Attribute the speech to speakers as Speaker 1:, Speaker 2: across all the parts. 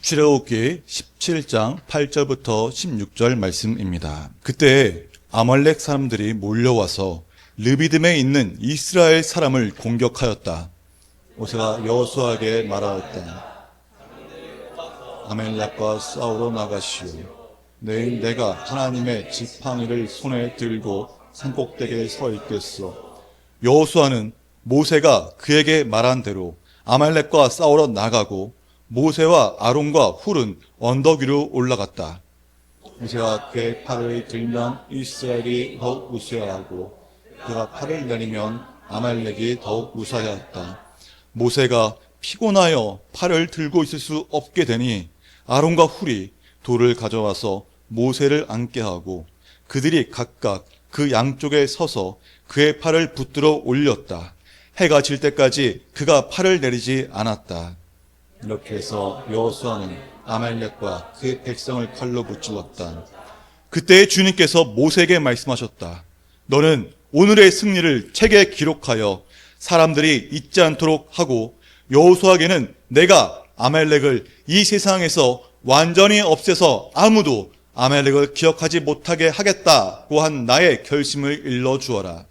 Speaker 1: 출애굽기 17장 8절부터 16절 말씀입니다. 그때 아말렉 사람들이 몰려와서 르비딤에 있는 이스라엘 사람을 공격하였다. 모세가 여호수아에게 말하였다. 아말렉과 싸우러 나가시오. 내일 내가 하나님의 지팡이를 손에 들고 산꼭대기에 서 있겠소. 여호수아는 모세가 그에게 말한 대로 아말렉과 싸우러 나가고 모세와 아론과 훌은 언덕 위로 올라갔다. 모세가 그의 팔을 들면 이스라엘이 더욱 우세하고 그가 팔을 내리면 아말렉이 더욱 무사하였다. 모세가 피곤하여 팔을 들고 있을 수 없게 되니 아론과 훌이 돌을 가져와서 모세를 앉게 하고 그들이 각각 그 양쪽에 서서 그의 팔을 붙들어 올렸다. 해가 질 때까지 그가 팔을 내리지 않았다. 이렇게 해서 여호수아는 아말렉과 그 백성을 칼로 무찔렀다. 그때 주님께서 모세에게 말씀하셨다. 너는 오늘의 승리를 책에 기록하여 사람들이 잊지 않도록 하고 여호수아에게는 내가 아말렉을 이 세상에서 완전히 없애서 아무도 아말렉을 기억하지 못하게 하겠다고 한 나의 결심을 일러주어라.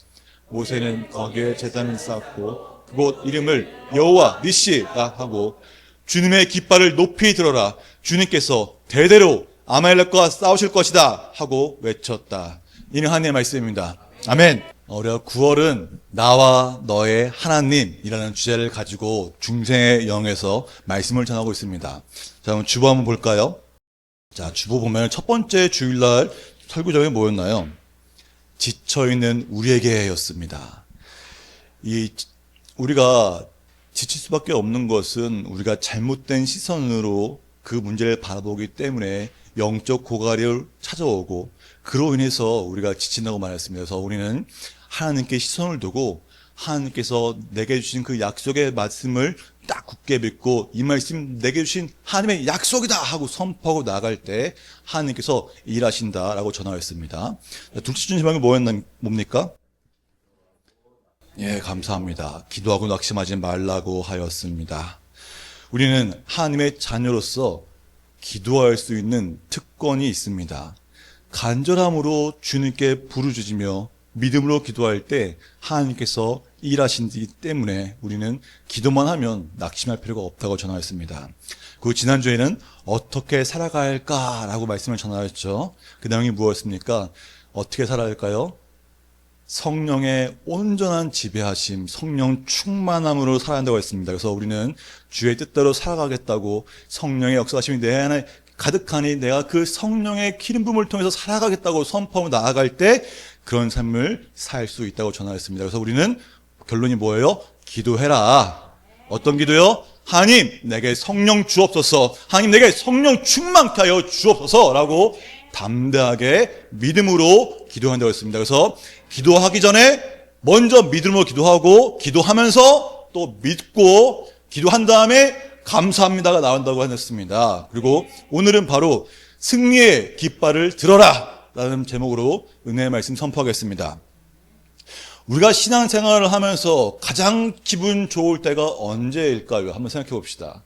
Speaker 1: 모세는 거기에 제단을 쌓고 그곳 이름을 여호와 니시라 하고 주님의 깃발을 높이 들어라. 주님께서 대대로 아말렉과 싸우실 것이다 하고 외쳤다. 이는 하나님의 말씀입니다. 아멘. 우리가 9월은 나와 너의 하나님이라는 주제를 가지고 중생의 영에서 말씀을 전하고 있습니다. 자, 그럼 주보 한번 볼까요? 자, 주보 보면 첫 번째 주일날 설교 제목이 뭐였나요? 지쳐있는 우리에게였습니다. 우리가 지칠 수밖에 없는 것은 우리가 잘못된 시선으로 그 문제를 바라보기 때문에 영적 고갈을 찾아오고 그로 인해서 우리가 지친다고 말했습니다. 그래서 우리는 하나님께 시선을 두고 하나님께서 내게 주신 그 약속의 말씀을 딱 굳게 믿고 이 말씀 내게 주신 하나님의 약속이다 하고 선포하고 나갈 때 하나님께서 일하신다라고 전하였습니다. 둘째 주제목이 뭡니까? 예, 감사합니다. 기도하고 낙심하지 말라고 하였습니다. 우리는 하나님의 자녀로서 기도할 수 있는 특권이 있습니다. 간절함으로 주님께 부르짖으며 믿음으로 기도할 때 하나님께서 일하시기 때문에 우리는 기도만 하면 낙심할 필요가 없다고 전하였습니다. 그 지난주에는 어떻게 살아가야 할까라고 말씀을 전하였죠. 그 내용이 무엇입니까? 어떻게 살아야 할까요? 성령의 온전한 지배하심, 성령 충만함으로 살아야 한다고 했습니다. 그래서 우리는 주의 뜻대로 살아가겠다고 성령의 역사하심이 내 안에 가득하니 내가 그 성령의 기름 부음을 통해서 살아가겠다고 선포하고 나아갈 때 그런 삶을 살 수 있다고 전하였습니다. 그래서 우리는 결론이 뭐예요? 기도해라. 어떤 기도요? 하나님 내게 성령 주옵소서, 하나님 내게 성령 충만케 하여 주옵소서라고 담대하게 믿음으로 기도한다고 했습니다. 그래서 기도하기 전에 먼저 믿음으로 기도하고 기도하면서 또 믿고 기도한 다음에 감사합니다가 나온다고 하셨습니다. 그리고 오늘은 바로 승리의 깃발을 들어라 라는 제목으로 은혜의 말씀 선포하겠습니다. 우리가 신앙생활을 하면서 가장 기분 좋을 때가 언제일까요? 한번 생각해 봅시다.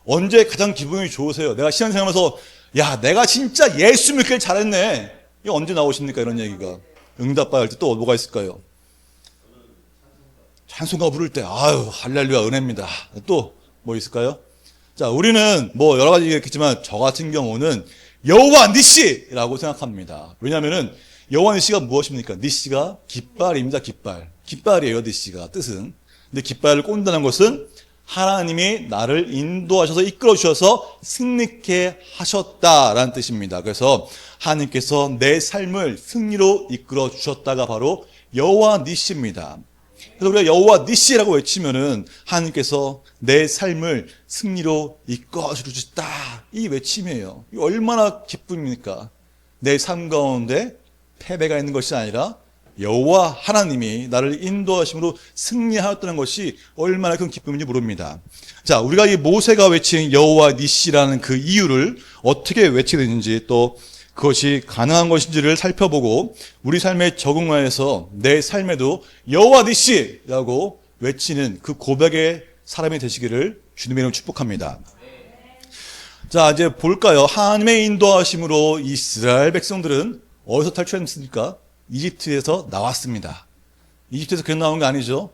Speaker 1: 언제 가장 기분이 좋으세요? 내가 신앙생활하면서 야, 내가 진짜 예수 믿길 잘했네. 이거 언제 나오십니까? 이런 얘기가. 응답받을 때 또 뭐가 있을까요? 찬송가 부를 때, 아유, 할렐루야, 은혜입니다. 또 뭐 있을까요? 자, 우리는 뭐 여러 가지 얘기했겠지만 저 같은 경우는 여호와 니시라고 생각합니다. 왜냐하면은 여호와 니시가 무엇입니까? 니시가 깃발입니다. 깃발이에요. 니시가 뜻은. 근데 깃발을 꼰다는 것은 하나님이 나를 인도하셔서 이끌어 주셔서 승리케 하셨다라는 뜻입니다. 그래서 하나님께서 내 삶을 승리로 이끌어 주셨다가 바로 여호와 니시입니다. 그래서 우리가 여호와 니시라고 외치면은 하나님께서 내 삶을 승리로 이끌어 주셨다, 이 외침이에요. 이 얼마나 기쁨입니까? 내 삶 가운데 패배가 있는 것이 아니라 여호와 하나님이 나를 인도하심으로 승리하였다는 것이 얼마나 큰 기쁨인지 모릅니다. 자, 우리가 이 모세가 외친 여호와 니시라는 그 이유를 어떻게 외치게 되는지 또 그것이 가능한 것인지를 살펴보고 우리 삶에 적응하여서 내 삶에도 여호와 니시라고 외치는 그 고백의 사람이 되시기를 주님의 이름으로 축복합니다. 자, 이제 볼까요? 하나님의 인도하심으로 이스라엘 백성들은 어디서 탈출했습니까? 이집트에서 나왔습니다. 이집트에서 그냥 나온 게 아니죠.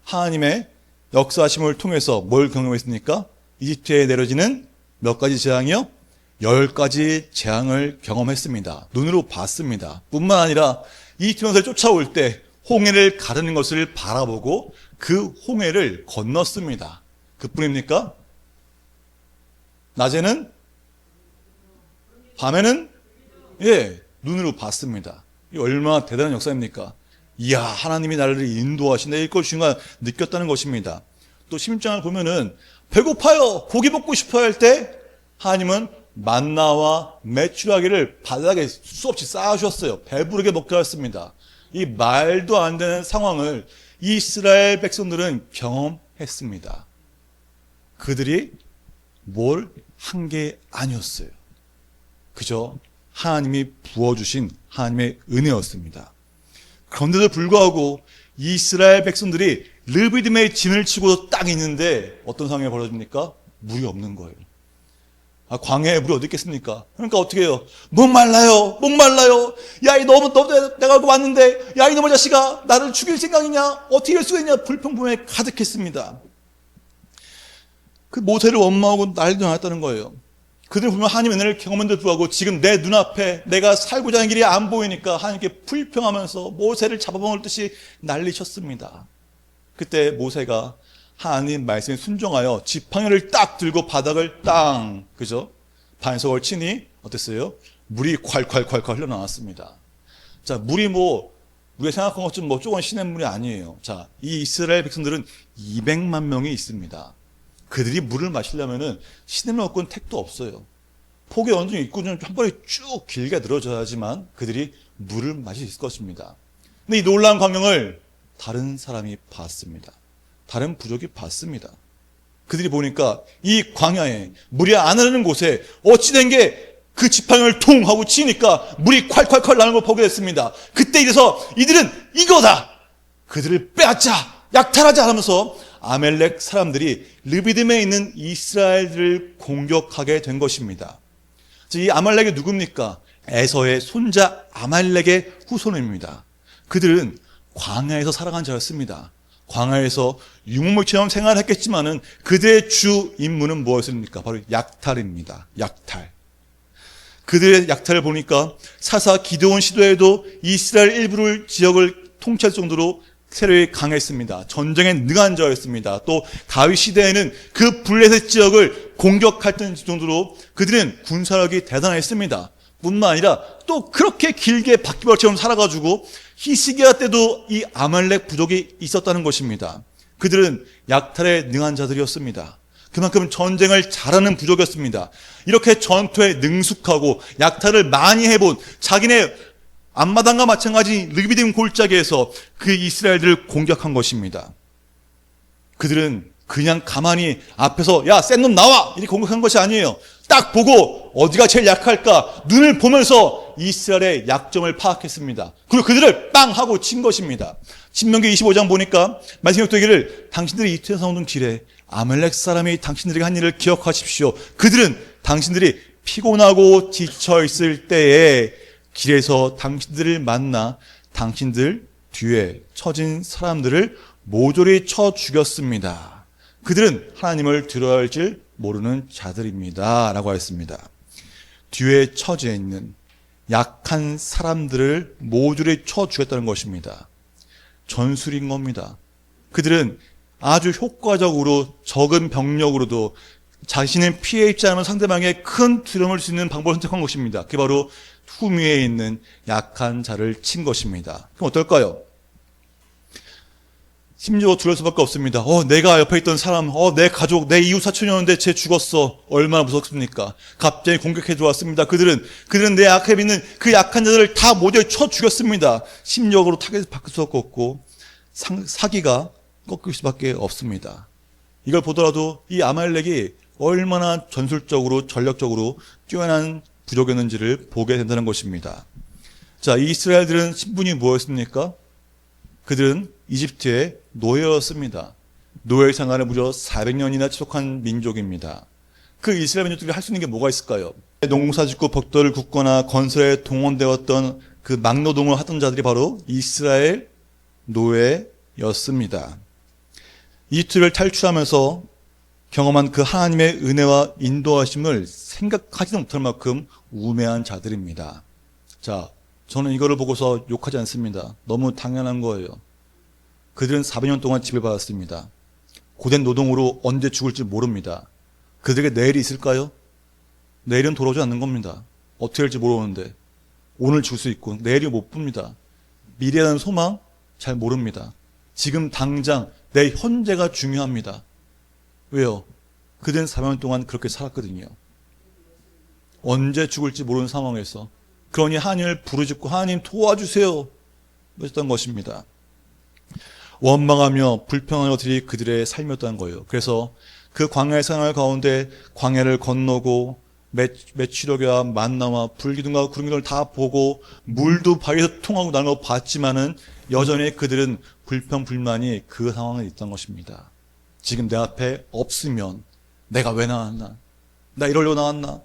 Speaker 1: 하나님의 역사하심을 통해서 뭘 경험했습니까? 이집트에 내려지는 몇 가지 재앙이요? 10가지 재앙을 경험했습니다. 눈으로 봤습니다. 뿐만 아니라 이집트 군사를 쫓아올 때 홍해를 가르는 것을 바라보고 그 홍해를 건넜습니다. 그뿐입니까? 낮에는, 밤에는, 눈으로 봤습니다. 이 얼마나 대단한 역사입니까? 이야, 하나님이 나를 인도하신다. 이걸 중간 느꼈다는 것입니다. 또 16장을 보면은 배고파요, 고기 먹고 싶어요 할 때 하나님은 만나와 메추라기를 바닥에 수없이 쌓아주셨어요. 배부르게 먹게 하셨습니다. 이 말도 안 되는 상황을 이스라엘 백성들은 경험했습니다. 그들이 뭘 한 게 아니었어요. 그저 하나님이 부어주신 하나님의 은혜였습니다. 그런데도 불구하고 이스라엘 백성들이 르비딤의 진을 치고 딱 있는데 어떤 상황이 벌어집니까? 물이 없는 거예요. 광야에 물이 어디 있겠습니까? 그러니까 어떻게 해요? 목말라요, 목말라요. 야, 이 너무 내가 알고 왔는데, 야, 이놈의 자식아, 나를 죽일 생각이냐? 어떻게 이럴 수가 있냐? 불평불만에 가득했습니다. 그 모세를 원망하고 난리도 났다는 거예요. 그들 보면 하나님의 은혜를 경험한데도 불구하고 지금 내 눈앞에 내가 살고자 하는 길이 안 보이니까 하나님께 불평하면서 모세를 잡아먹을 듯이 난리쳤습니다. 그때 모세가 하나님 말씀에 순종하여 지팡이를 딱 들고 바닥을 땅, 그죠? 반석을 치니 어땠어요? 물이 콸콸콸콸 흘러나왔습니다. 자, 물이 우리가 생각한 것처럼 조금 시냇물이 아니에요. 자, 이 이스라엘 백성들은 200만 명이 있습니다. 그들이 물을 마시려면은 시냇물 없고는 택도 없어요. 폭이 어느 정도 있고 한 번에 쭉 길게 늘어져야지만 그들이 물을 마실 수 있을 것입니다. 근데 이 놀라운 광경을 다른 사람이 봤습니다. 다른 부족이 봤습니다. 그들이 보니까 이 광야에 물이 안 흐르는 곳에 어찌된 게 그 지팡이를 퉁 하고 치니까 물이 콸콸콸 나는 걸 보게 됐습니다. 그때 이래서 이들은 이거다! 그들을 빼앗자! 약탈하자! 하면서 아멜렉 사람들이 르비딤에 있는 이스라엘들을 공격하게 된 것입니다. 이 아말렉이 누굽니까? 에서의 손자 아말렉의 후손입니다. 그들은 광야에서 살아간 자였습니다. 광야에서 유목민처럼 생활했겠지만은 그들의 주 임무는 무엇입니까? 바로 약탈입니다. 약탈. 그들의 약탈을 보니까 사사 기드온 시대에도 이스라엘 일부 지역을 통치할 정도로 세력이 강했습니다. 전쟁에 능한 자였습니다. 또 다윗 시대에는 그 블레셋 지역을 공격할 정도로 그들은 군사력이 대단했습니다. 뿐만 아니라 또 그렇게 길게 바퀴벌처럼 살아가지고 히스기야 때도 이 아말렉 부족이 있었다는 것입니다. 그들은 약탈에 능한 자들이었습니다. 그만큼 전쟁을 잘하는 부족이었습니다. 이렇게 전투에 능숙하고 약탈을 많이 해본 자기네 앞마당과 마찬가지 르비딤 골짜기에서 그 이스라엘들을 공격한 것입니다. 그들은 그냥 가만히 앞에서 야, 센 놈 나와! 이렇게 공격한 것이 아니에요. 딱 보고 어디가 제일 약할까 눈을 보면서 이스라엘의 약점을 파악했습니다. 그리고 그들을 빵 하고 친 것입니다. 신명기 25장 보니까 말씀이 되기를 당신들이 이태에서 오는 길에 아멜렉 사람이 당신들에게 한 일을 기억하십시오. 그들은 당신들이 피곤하고 지쳐 있을 때에 길에서 당신들을 만나 당신들 뒤에 처진 사람들을 모조리 쳐 죽였습니다. 그들은 하나님을 들어야 할 줄 모르는 자들입니다. 라고 했습니다. 뒤에 처져 있는 약한 사람들을 모조리 쳐 죽였다는 것입니다. 전술인 겁니다. 그들은 아주 효과적으로 적은 병력으로도 자신은 피해 입지 않으면 상대방의 큰 두려움을 줄 수 있는 방법을 선택한 것입니다. 그게 바로 후미에 있는 약한 자를 친 것입니다. 그럼 어떨까요? 심지어 두려울 수밖에 없습니다. 내가 옆에 있던 사람, 내 가족, 내 이웃 사촌이었는데 쟤 죽었어. 얼마나 무섭습니까? 갑자기 공격해 들어왔습니다. 그들은 내 앞에 있는 그 약한 자들을 다 모두 쳐 죽였습니다. 심리적으로 타겟을 바꿀 수 없고 사기가 꺾일 수밖에 없습니다. 이걸 보더라도 이 아말렉이 얼마나 전술적으로 전력적으로 뛰어난 부족이었는지를 보게 된다는 것입니다. 자, 이 이스라엘들은 신분이 무엇입니까? 그들은 이집트의 노예였습니다. 노예 생활을 무려 400년이나 지속한 민족입니다. 그 이스라엘 민족들이 할 수 있는 게 뭐가 있을까요? 농사짓고 벽돌을 굽거나 건설에 동원되었던 그 막노동을 하던 자들이 바로 이스라엘 노예였습니다. 이집트를 탈출하면서 경험한 그 하나님의 은혜와 인도하심을 생각하지도 못할 만큼 우매한 자들입니다. 자, 저는 이거를 보고서 욕하지 않습니다. 너무 당연한 거예요. 그들은 400년 동안 지배받았습니다. 고된 노동으로 언제 죽을지 모릅니다. 그들에게 내일이 있을까요? 내일은 돌아오지 않는 겁니다. 어떻게 할지 모르는데 오늘 죽을 수 있고 내일이 못 봅니다. 미래라는 소망 잘 모릅니다. 지금 당장 내 현재가 중요합니다. 왜요? 그들은 400년 동안 그렇게 살았거든요. 언제 죽을지 모르는 상황에서 그러니 하나님을 부르짖고 하나님 도와주세요 했던 것입니다. 원망하며 불평하는 것들이 그들의 삶이었다는 거예요. 그래서 그 광야의 생활 가운데 광야를 건너고 메추려기와 만나와 불기둥과 구름기둥을 다 보고 물도 바위에서 통하고 나는 거 봤지만은 여전히 그들은 불평불만이 그 상황에 있던 것입니다. 지금 내 앞에 없으면 내가 왜 나왔나? 나 이러려고 나왔나?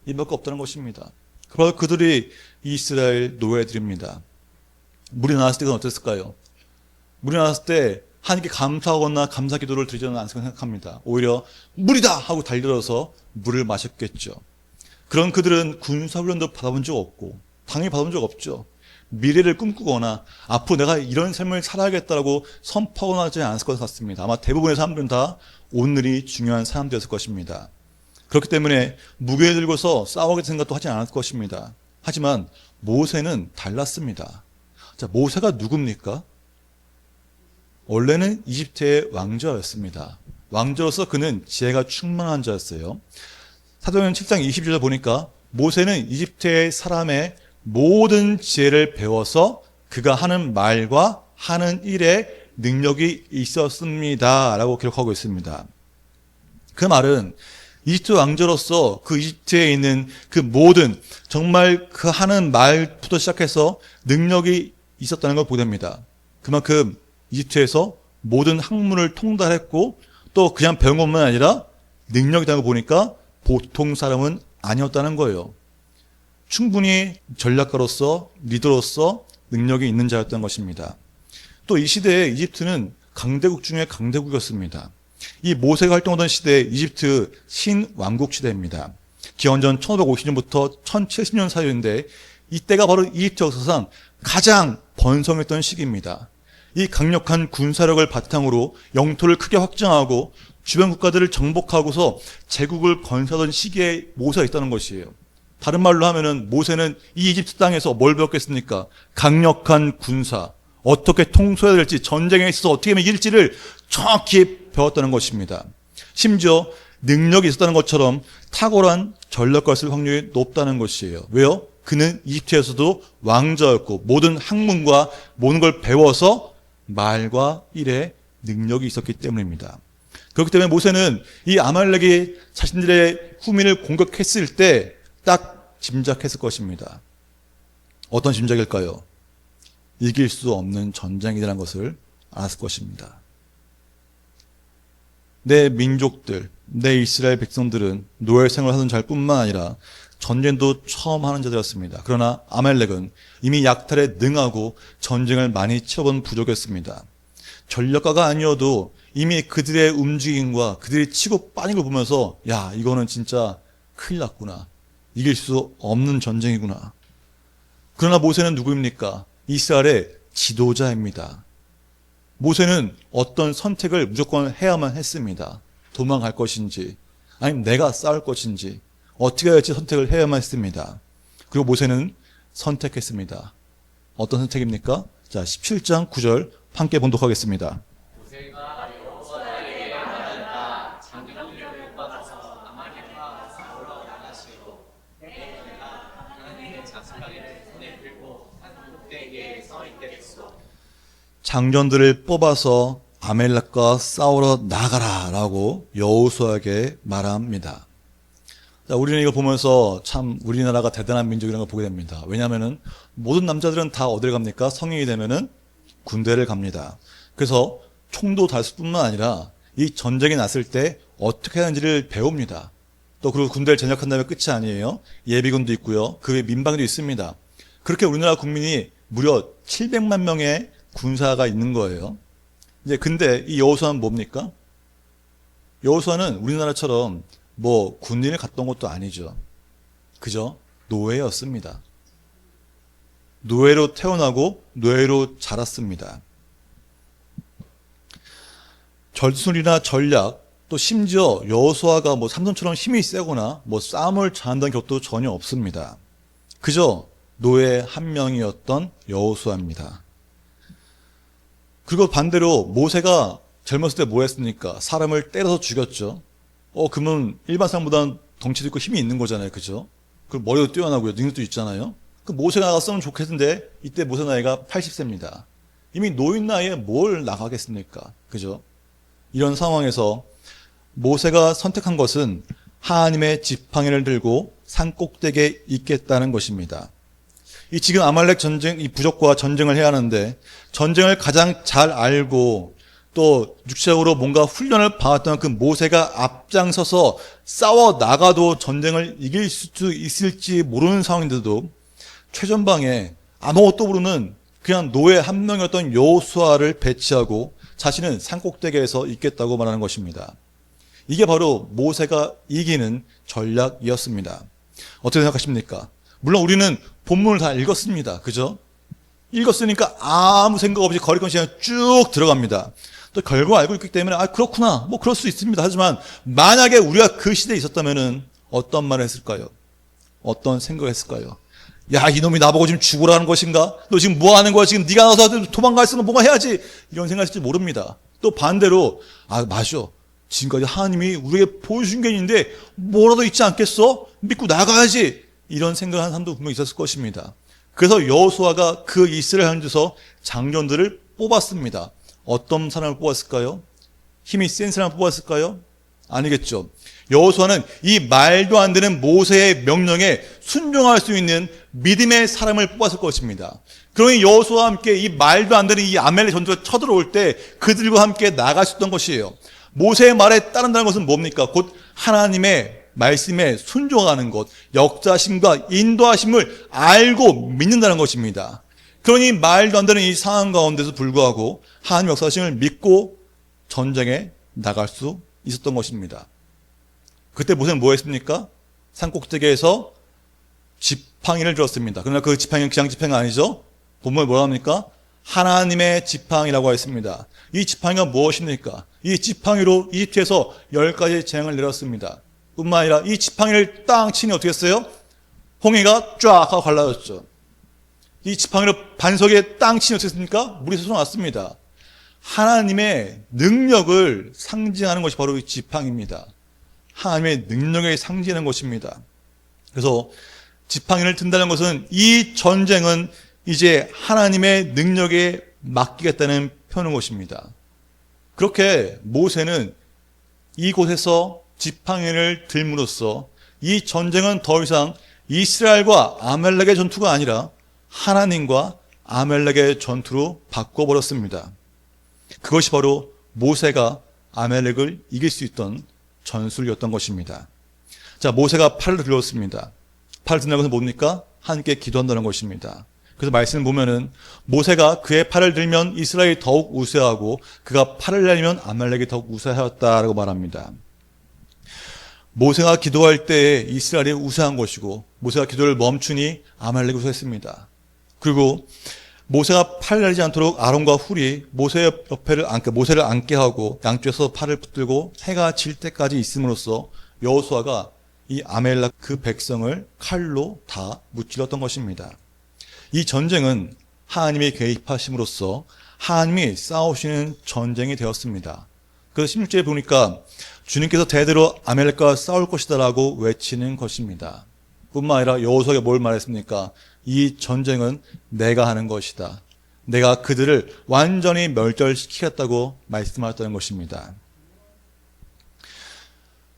Speaker 1: 이밖에 없다는 것입니다. 그러나 그들이 이스라엘 노예들입니다. 물이 나왔을 때는 어땠을까요? 물이 나왔을 때 하나님께 감사하거나 감사 기도를 드리지 않았을 생각합니다. 오히려 물이다 하고 달려들어서 물을 마셨겠죠. 그런 그들은 군사훈련도 받아본 적 없고 당연히 받아본 적 없죠. 미래를 꿈꾸거나 앞으로 내가 이런 삶을 살아야겠다라고 선포하거나 하지 않았을 것 같습니다. 아마 대부분의 사람들은 다 오늘이 중요한 사람들이었을 것입니다. 그렇기 때문에 무게 들고서 싸우겠다는 생각도 하지 않았을 것입니다. 하지만 모세는 달랐습니다. 자, 모세가 누굽니까? 원래는 이집트의 왕자였습니다. 왕자로서 그는 지혜가 충만한 자였어요. 사도행전 7장 22절 보니까 모세는 이집트의 사람의 모든 지혜를 배워서 그가 하는 말과 하는 일에 능력이 있었습니다 라고 기록하고 있습니다. 그 말은 이집트 왕자로서 그 이집트에 있는 그 모든 정말 그 하는 말부터 시작해서 능력이 있었다는 걸 보게 됩니다. 그만큼 이집트에서 모든 학문을 통달했고 또 그냥 배운 것만 아니라 능력이 있다는 걸 보니까 보통 사람은 아니었다는 거예요. 충분히 전략가로서 리더로서 능력이 있는 자였던 것입니다. 또 이 시대에 이집트는 강대국 중에 강대국이었습니다. 이 모세가 활동하던 시대 이집트 신왕국 시대입니다. 기원전 1550년부터 1070년 사이인데 이때가 바로 이집트 역사상 가장 번성했던 시기입니다. 이 강력한 군사력을 바탕으로 영토를 크게 확장하고 주변 국가들을 정복하고서 제국을 건설하던 시기에 모세가 있다는 것이에요. 다른 말로 하면은 모세는 이 이집트 땅에서 뭘 배웠겠습니까? 강력한 군사, 어떻게 통솔해야 될지, 전쟁에 있어서 어떻게 하면 이길지를 정확히 배웠다는 것입니다. 심지어 능력이 있었다는 것처럼 탁월한 전략가를 쓸 확률이 높다는 것이에요. 왜요? 그는 이집트에서도 왕자였고 모든 학문과 모든 걸 배워서 말과 일에 능력이 있었기 때문입니다. 그렇기 때문에 모세는 이 아말렉이 자신들의 후민을 공격했을 때 딱 짐작했을 것입니다. 어떤 짐작일까요? 이길 수 없는 전쟁이라는 것을 알았을 것입니다. 내 민족들, 내 이스라엘 백성들은 노예 생활을 하던 잘 뿐만 아니라 전쟁도 처음 하는 자들이었습니다. 그러나 아말렉은 이미 약탈에 능하고 전쟁을 많이 치러본 부족이었습니다. 전략가가 아니어도 이미 그들의 움직임과 그들이 치고 빠진 걸 보면서 야, 이거는 진짜 큰일 났구나. 이길 수 없는 전쟁이구나. 그러나 모세는 누구입니까? 이스라엘의 지도자입니다. 모세는 어떤 선택을 무조건 해야만 했습니다. 도망갈 것인지 아니면 내가 싸울 것인지 어떻게 할지 선택을 해야만 했습니다. 그리고 모세는 선택했습니다. 어떤 선택입니까? 자, 17장 9절 함께 봉독하겠습니다.
Speaker 2: 모세가 여호와에게 말하였다. 장정령을 못 받아서 아말렉과 싸우러 나가시오. 내가 하나님의 자수가리를 손에 들고 한 꼭대기에 서 있겠소.
Speaker 1: 장전들을 뽑아서 아말렉과 싸우러 나가라라고 여호수아에게 말합니다. 자, 우리는 이걸 보면서 참 우리나라가 대단한 민족이라는 걸 보게 됩니다. 왜냐하면은 모든 남자들은 다 어딜 갑니까? 성인이 되면은 군대를 갑니다. 그래서 총도 달 뿐만 아니라 이 전쟁이 났을 때 어떻게 하는지를 배웁니다. 또 그리고 군대를 전역한 다음에 끝이 아니에요. 예비군도 있고요. 그 외 민방위도 있습니다. 그렇게 우리나라 국민이 무려 700만 명의 군사가 있는 거예요. 이제 근데 이 여호수아는 뭡니까? 여호수아는 우리나라처럼 뭐 군인을 갔던 것도 아니죠. 그저 노예였습니다. 노예로 태어나고 노예로 자랐습니다. 전술이나 전략, 또 심지어 여호수아가 뭐 삼손처럼 힘이 세거나 뭐 싸움을 잘한다는 것도 전혀 없습니다. 그저 노예 한 명이었던 여호수아입니다. 그리고 반대로 모세가 젊었을 때 뭐 했습니까? 사람을 때려서 죽였죠. 그러면 일반 사람보다는 덩치도 있고 힘이 있는 거잖아요. 그죠? 그리고 머리도 뛰어나고요. 능력도 있잖아요. 그 모세가 나갔으면 좋겠는데 이때 모세 나이가 80세입니다. 이미 노인 나이에 뭘 나가겠습니까? 그죠? 이런 상황에서 모세가 선택한 것은 하나님의 지팡이를 들고 산 꼭대기에 있겠다는 것입니다. 이 지금 아말렉 전쟁, 이 부족과 전쟁을 해야 하는데 전쟁을 가장 잘 알고 또 육체적으로 뭔가 훈련을 받았던 그 모세가 앞장서서 싸워 나가도 전쟁을 이길 수 있을지 모르는 상황인데도 최전방에 아무것도 모르는 그냥 노예 한 명이었던 여호수아를 배치하고 자신은 산꼭대기에서 있겠다고 말하는 것입니다. 이게 바로 모세가 이기는 전략이었습니다. 어떻게 생각하십니까? 물론 우리는 본문을 다 읽었습니다. 그죠? 읽었으니까 아무 생각 없이 거리건 시간에 쭉 들어갑니다. 또 결과 알고 있기 때문에 그렇구나 뭐 그럴 수 있습니다. 하지만 만약에 우리가 그 시대에 있었다면 어떤 말을 했을까요? 어떤 생각을 했을까요? 야, 이놈이 나보고 지금 죽으라는 것인가? 너 지금 뭐 하는 거야? 지금 네가 나와서 도망갈 수는 뭔가 해야지. 이런 생각했을지 모릅니다. 또 반대로 맞아. 지금까지 하나님이 우리에게 보여준 게 있는데 뭐라도 있지 않겠어? 믿고 나가야지. 이런 생각을 하는 사람도 분명히 있었을 것입니다. 그래서 여호수아가 그 이스라엘 현지에서 장전들을 뽑았습니다. 어떤 사람을 뽑았을까요? 힘이 센 사람을 뽑았을까요? 아니겠죠. 여호수아는 이 말도 안 되는 모세의 명령에 순종할 수 있는 믿음의 사람을 뽑았을 것입니다. 그러니 여호수아와 함께 이 말도 안 되는 이 아말렉 전투가 쳐들어올 때 그들과 함께 나갈 수 있던 것이에요. 모세의 말에 따른다는 것은 뭡니까? 곧 하나님의 말씀에 순종하는 것, 역사심과 인도하심을 알고 믿는다는 것입니다. 그러니 말도 안 되는 이 상황 가운데서 불구하고 하나님의 역사심을 믿고 전쟁에 나갈 수 있었던 것입니다. 그때 모세는 뭐 했습니까? 산꼭대기에서 지팡이를 들었습니다. 그러나 그 지팡이는 그냥 지팡이가 아니죠. 본문에 뭐라 합니까? 하나님의 지팡이라고 했습니다. 이 지팡이가 무엇입니까? 이 지팡이로 이집트에서 10가지 재앙을 내렸습니다. 뿐만 아니라 이 지팡이를 땅 치니 어떻게 했어요? 홍해가 쫙 하고 갈라졌죠. 이 지팡이로 반석에 땅 치니 어떻게 했습니까? 물이 솟아났습니다. 하나님의 능력을 상징하는 것이 바로 이 지팡이입니다. 하나님의 능력에 상징하는 것입니다. 그래서 지팡이를 든다는 것은 이 전쟁은 이제 하나님의 능력에 맡기겠다는 표현인 것입니다. 그렇게 모세는 이곳에서 지팡이를 들므로써 이 전쟁은 더 이상 이스라엘과 아말렉의 전투가 아니라 하나님과 아말렉의 전투로 바꿔버렸습니다. 그것이 바로 모세가 아말렉을 이길 수 있던 전술이었던 것입니다. 자, 모세가 팔을 들었습니다. 팔을 든다는 것은 뭡니까? 하나님께 기도한다는 것입니다. 그래서 말씀을 보면은 모세가 그의 팔을 들면 이스라엘이 더욱 우세하고 그가 팔을 내리면 아말렉이 더욱 우세하였다라고 말합니다. 모세가 기도할 때에 이스라엘이 우세한 것이고 모세가 기도를 멈추니 아말렉이 우세했습니다. 그리고 모세가 팔을 내리지 않도록 아론과 훌이 모세의 모세를 앉게 하고 양쪽에서 팔을 붙들고 해가 질 때까지 있음으로써 여호수아가 이 아말렉 그 백성을 칼로 다 무찔렀던 것입니다. 이 전쟁은 하나님의 개입하심으로써 하나님이 싸우시는 전쟁이 되었습니다. 그래서 16절에 보니까 주님께서 대대로 아말렉과 싸울 것이다라고 외치는 것입니다. 뿐만 아니라 여호수아가 뭘 말했습니까? 이 전쟁은 내가 하는 것이다. 내가 그들을 완전히 멸절시키겠다고 말씀하셨다는 것입니다.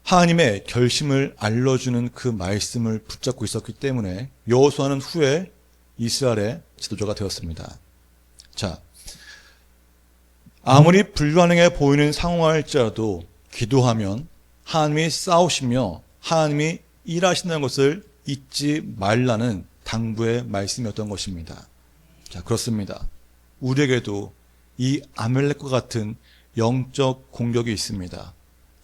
Speaker 1: 하나님의 결심을 알려주는 그 말씀을 붙잡고 있었기 때문에 여호수아는 후에 이스라엘의 지도자가 되었습니다. 자, 아무리 불가능해 보이는 상황일지라도 기도하면 하나님이 싸우시며 하나님이 일하신다는 것을 잊지 말라는 당부의 말씀이었던 것입니다. 자, 그렇습니다. 우리에게도 이 아멜렉과 같은 영적 공격이 있습니다.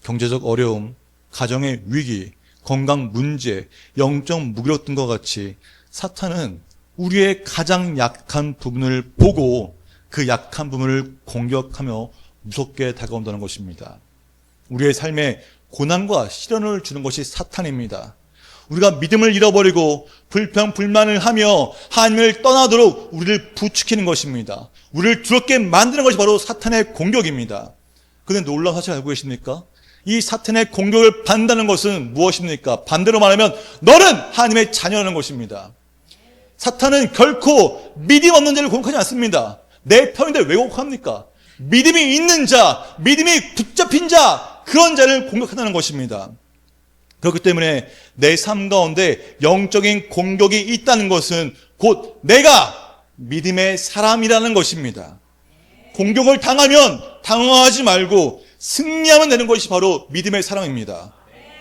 Speaker 1: 경제적 어려움, 가정의 위기, 건강 문제, 영적 무기력 등과 같이 사탄은 우리의 가장 약한 부분을 보고 그 약한 부분을 공격하며 무섭게 다가온다는 것입니다. 우리의 삶에 고난과 시련을 주는 것이 사탄입니다. 우리가 믿음을 잃어버리고 불평불만을 하며 하나님을 떠나도록 우리를 부추기는 것입니다. 우리를 두렵게 만드는 것이 바로 사탄의 공격입니다. 그런데 놀라운 사실 알고 계십니까? 이 사탄의 공격을 받는다는 것은 무엇입니까? 반대로 말하면 너는 하나님의 자녀라는 것입니다. 사탄은 결코 믿음 없는 자를 공격하지 않습니다. 내 편인데 왜 공격합니까? 믿음이 있는 자, 믿음이 붙잡힌 자, 그런 자를 공격한다는 것입니다. 그렇기 때문에 내 삶 가운데 영적인 공격이 있다는 것은 곧 내가 믿음의 사람이라는 것입니다. 공격을 당하면 당황하지 말고 승리하면 되는 것이 바로 믿음의 사랑입니다.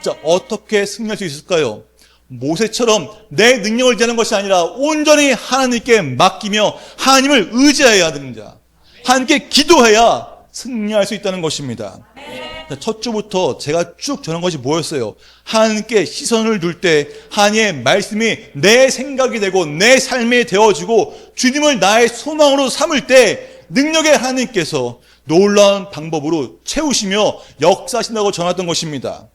Speaker 1: 자, 어떻게 승리할 수 있을까요? 모세처럼 내 능력을 의지하는 것이 아니라 온전히 하나님께 맡기며 하나님을 의지해야 됩니다. 하나님께 기도해야 승리할 수 있다는 것입니다. 첫 주부터 제가 쭉 전한 것이 뭐였어요? 하나님께 시선을 둘 때 하나님의 말씀이 내 생각이 되고 내 삶이 되어지고 주님을 나의 소망으로 삼을 때 능력의 하나님께서 놀라운 방법으로 채우시며 역사하신다고 전했던 것입니다.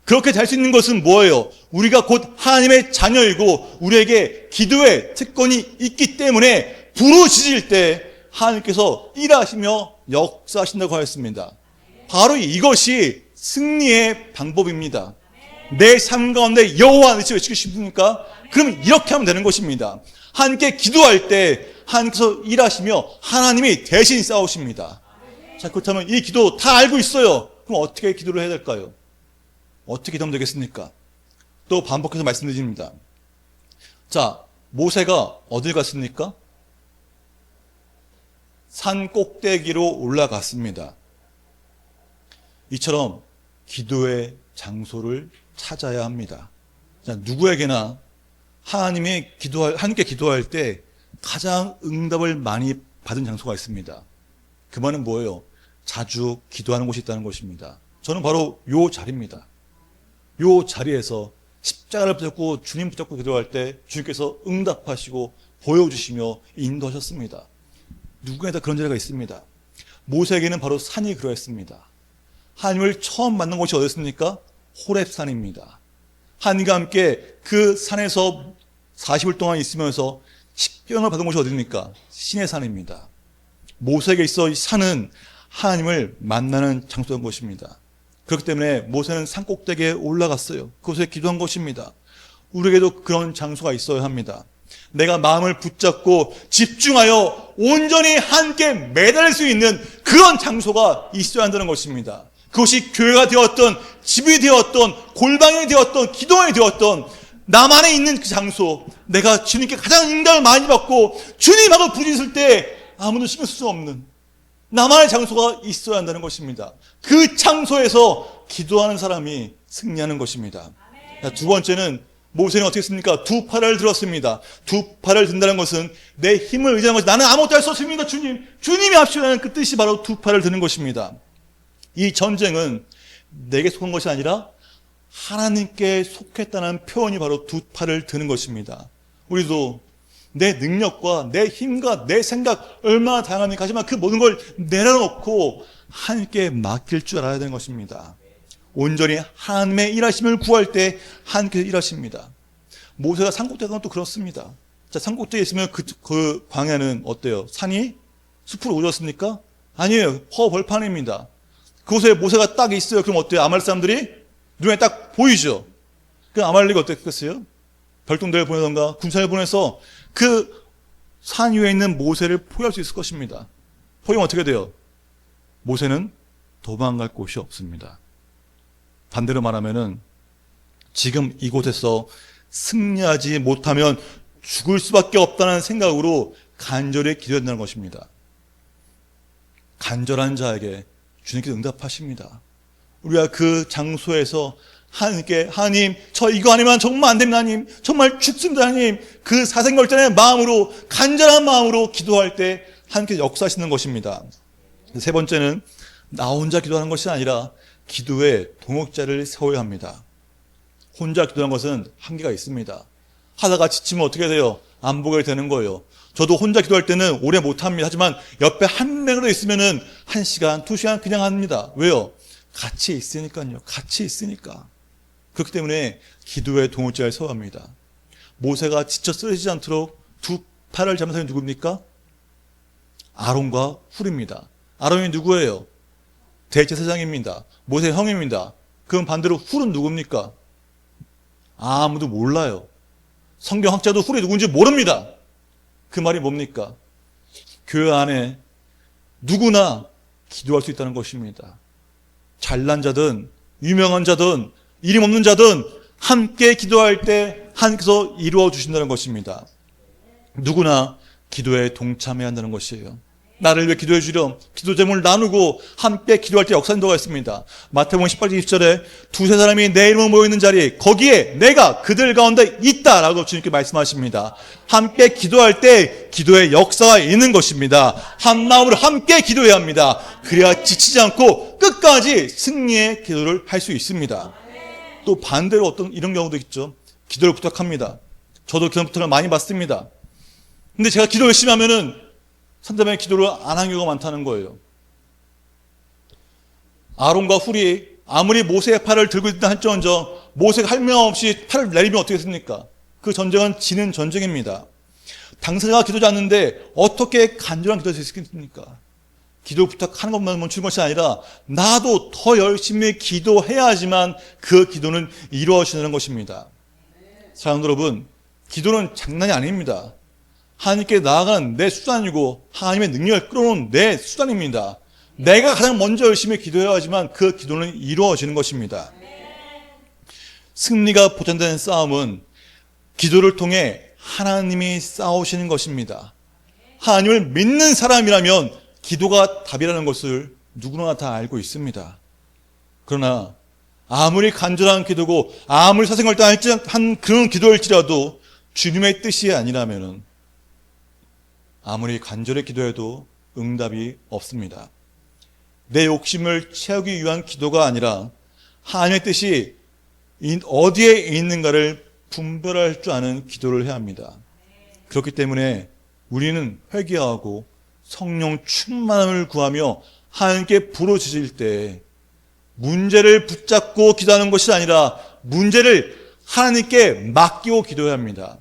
Speaker 1: 그렇게 될 수 있는 것은 뭐예요? 우리가 곧 하나님의 자녀이고 우리에게 기도의 특권이 있기 때문에 부르짖을 때 하나님께서 일하시며 역사하신다고 하였습니다. 바로 이것이 승리의 방법입니다. 내 삶 가운데 여호와 의지 외치고 싶습니까? 그럼 이렇게 하면 되는 것입니다. 하나님께 기도할 때 하나님께서 일하시며 하나님이 대신 싸우십니다. 자, 그렇다면 이 기도 다 알고 있어요. 그럼 어떻게 기도를 해야 될까요? 어떻게 기도하면 되겠습니까? 또 반복해서 말씀드립니다. 자, 모세가 어딜 갔습니까? 산 꼭대기로 올라갔습니다. 이처럼 기도의 장소를 찾아야 합니다. 자, 누구에게나 하나님께 기도할 때 가장 응답을 많이 받은 장소가 있습니다. 그 말은 뭐예요? 자주 기도하는 곳이 있다는 것입니다. 저는 바로 요 자리입니다. 요 자리에서 십자가를 붙잡고 주님 붙잡고 기도할 때 주님께서 응답하시고 보여주시며 인도하셨습니다. 누구에게나 그런 자리가 있습니다. 모세에게는 바로 산이 그러했습니다. 하나님을 처음 만난 곳이 어디였습니까? 호렙산입니다. 하나님과 함께 그 산에서 40일 동안 있으면서 식병을 받은 곳이 어디입니까? 시내산입니다. 모세에게 있어 이 산은 하나님을 만나는 장소인 것입니다. 그렇기 때문에 모세는 산 꼭대기에 올라갔어요. 그곳에 기도한 것입니다. 우리에게도 그런 장소가 있어야 합니다. 내가 마음을 붙잡고 집중하여 온전히 함께 매달릴 수 있는 그런 장소가 있어야 한다는 것입니다. 그것이 교회가 되었던, 집이 되었던, 골방이 되었던, 기도원이 되었던 나만에 있는 그 장소, 내가 주님께 가장 인간을 많이 받고 주님하고 부딪힐 때 아무도 신경 쓸 수 없는 나만의 장소가 있어야 한다는 것입니다. 그 장소에서 기도하는 사람이 승리하는 것입니다. 자, 두 번째는 모세는 어떻게 했습니까? 두 팔을 들었습니다. 두 팔을 든다는 것은 내 힘을 의지하는 것이 나는 아무것도 할 수 없습니다. 주님이 합시라는 그 뜻이 바로 두 팔을 드는 것입니다. 이 전쟁은 내게 속한 것이 아니라 하나님께 속했다는 표현이 바로 두 팔을 드는 것입니다. 우리도 내 능력과 내 힘과 내 생각 얼마나 다양합니까? 하지만 그 모든 걸 내려놓고 하나님께 맡길 줄 알아야 되는 것입니다. 온전히 하나님의 일하심을 구할 때 하나님께서 일하십니다. 모세가 산꼭대기에 가면 또 그렇습니다. 자, 산꼭대기에 있으면 그 광야는 어때요? 산이 숲으로 오졌습니까? 아니에요. 허벌판입니다. 그곳에 모세가 딱 있어요. 그럼 어때요? 아말렉 사람들이 눈에 딱 보이죠? 그 아말렉이 어땠겠어요? 별동대를 보내던가 군사를 보내서 그 산 위에 있는 모세를 포위할 수 있을 것입니다. 포위하면 어떻게 돼요? 모세는 도망갈 곳이 없습니다. 반대로 말하면은 지금 이곳에서 승리하지 못하면 죽을 수밖에 없다는 생각으로 간절히 기도한다는 것입니다. 간절한 자에게 주님께서 응답하십니다. 우리가 그 장소에서 하나님께 하나님 저 이거 아니면 정말 안 됩니다 하나님 정말 죽습니다 하나님 그 사생결단의 마음으로 간절한 마음으로 기도할 때 하나님께서 역사하시는 것입니다. 세 번째는 나 혼자 기도하는 것이 아니라 기도의 동역자를 세워야 합니다. 혼자 기도하는 것은 한계가 있습니다. 하다가 지치면 어떻게 돼요? 안 보게 되는 거예요. 저도 혼자 기도할 때는 오래 못합니다. 하지만 옆에 한 명이라도 있으면은 1시간, 2시간 그냥 합니다. 왜요? 같이 있으니까요. 같이 있으니까. 그렇기 때문에 기도의 동역자를 세워야 합니다. 모세가 지쳐 쓰러지지 않도록 두 팔을 잡는 사람이 누굽니까? 아론과 훌입니다. 아론이 누구예요? 대제사장입니다. 모세의 형입니다. 그럼 반대로 훌은 누굽니까? 아무도 몰라요. 성경학자도 훌이 누군지 모릅니다. 그 말이 뭡니까? 교회 안에 누구나 기도할 수 있다는 것입니다. 잘난 자든 유명한 자든 이름 없는 자든 함께 기도할 때 하나님께서 이루어 주신다는 것입니다. 누구나 기도에 동참해야 한다는 것이에요. 나를 위해 기도해 주렴. 기도 제목을 나누고 함께 기도할 때 역사인도가 있습니다. 마태복음 18장 20절에 두세 사람이 내 이름으로 모여있는 자리 거기에 내가 그들 가운데 있다라고 주님께 말씀하십니다. 함께 기도할 때 기도의 역사가 있는 것입니다. 한 마음으로 함께 기도해야 합니다. 그래야 지치지 않고 끝까지 승리의 기도를 할 수 있습니다. 또 반대로 어떤 이런 경우도 있죠. 기도를 부탁합니다. 저도 그런 부탁을 많이 받습니다. 근데 제가 기도 열심히 하면은 상대방의 기도를 안 하는 경우가 많다는 거예요. 아론과 훌이 아무리 모세의 팔을 들고 있다 할지언정 모세가 할 명 없이 팔을 내리면 어떻게 했습니까? 그 전쟁은 지는 전쟁입니다. 당사자가 기도하지 않는데 어떻게 간절한 기도를 할 수 있겠습니까? 기도 부탁하는 것만 멈추는 것이 아니라 나도 더 열심히 기도해야지만 그 기도는 이루어지는 것입니다. 사랑하는 여러분, 기도는 장난이 아닙니다. 하나님께 나아가는 내 수단이고 하나님의 능력을 끌어오는 내 수단입니다. 내가 가장 먼저 열심히 기도해야 하지만 그 기도는 이루어지는 것입니다. 승리가 보장되는 싸움은 기도를 통해 하나님이 싸우시는 것입니다. 하나님을 믿는 사람이라면 기도가 답이라는 것을 누구나 다 알고 있습니다. 그러나 아무리 간절한 기도고 아무리 사생활단 그런 기도일지라도 주님의 뜻이 아니라면 아무리 간절히 기도해도 응답이 없습니다. 내 욕심을 채우기 위한 기도가 아니라 하나님의 뜻이 어디에 있는가를 분별할 줄 아는 기도를 해야 합니다. 그렇기 때문에 우리는 회개하고 성령 충만함을 구하며 하나님께 부르짖을 때 문제를 붙잡고 기도하는 것이 아니라 문제를 하나님께 맡기고 기도해야 합니다.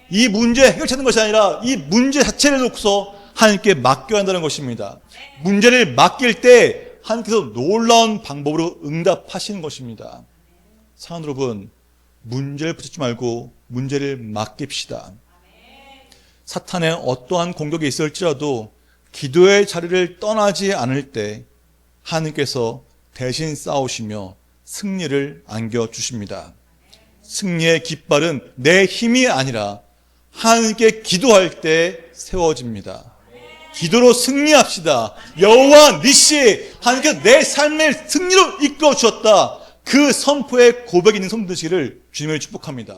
Speaker 1: 이 문제 해결하는 것이 아니라 이 문제 자체를 놓고서 하나님께 맡겨야 한다는 것입니다. 문제를 맡길 때 하나님께서 놀라운 방법으로 응답하시는 것입니다. 사랑하는 여러분, 문제를 붙잡지 말고 문제를 맡깁시다. 사탄의 어떠한 공격이 있을지라도 기도의 자리를 떠나지 않을 때 하나님께서 대신 싸우시며 승리를 안겨주십니다. 승리의 깃발은 내 힘이 아니라 하나님께 기도할 때 세워집니다. 기도로 승리합시다. 여호와 니시, 하나님께서 내 삶을 승리로 이끌어 주셨다. 그 선포의 고백이 있는 성도들 되시기를 주님을 축복합니다.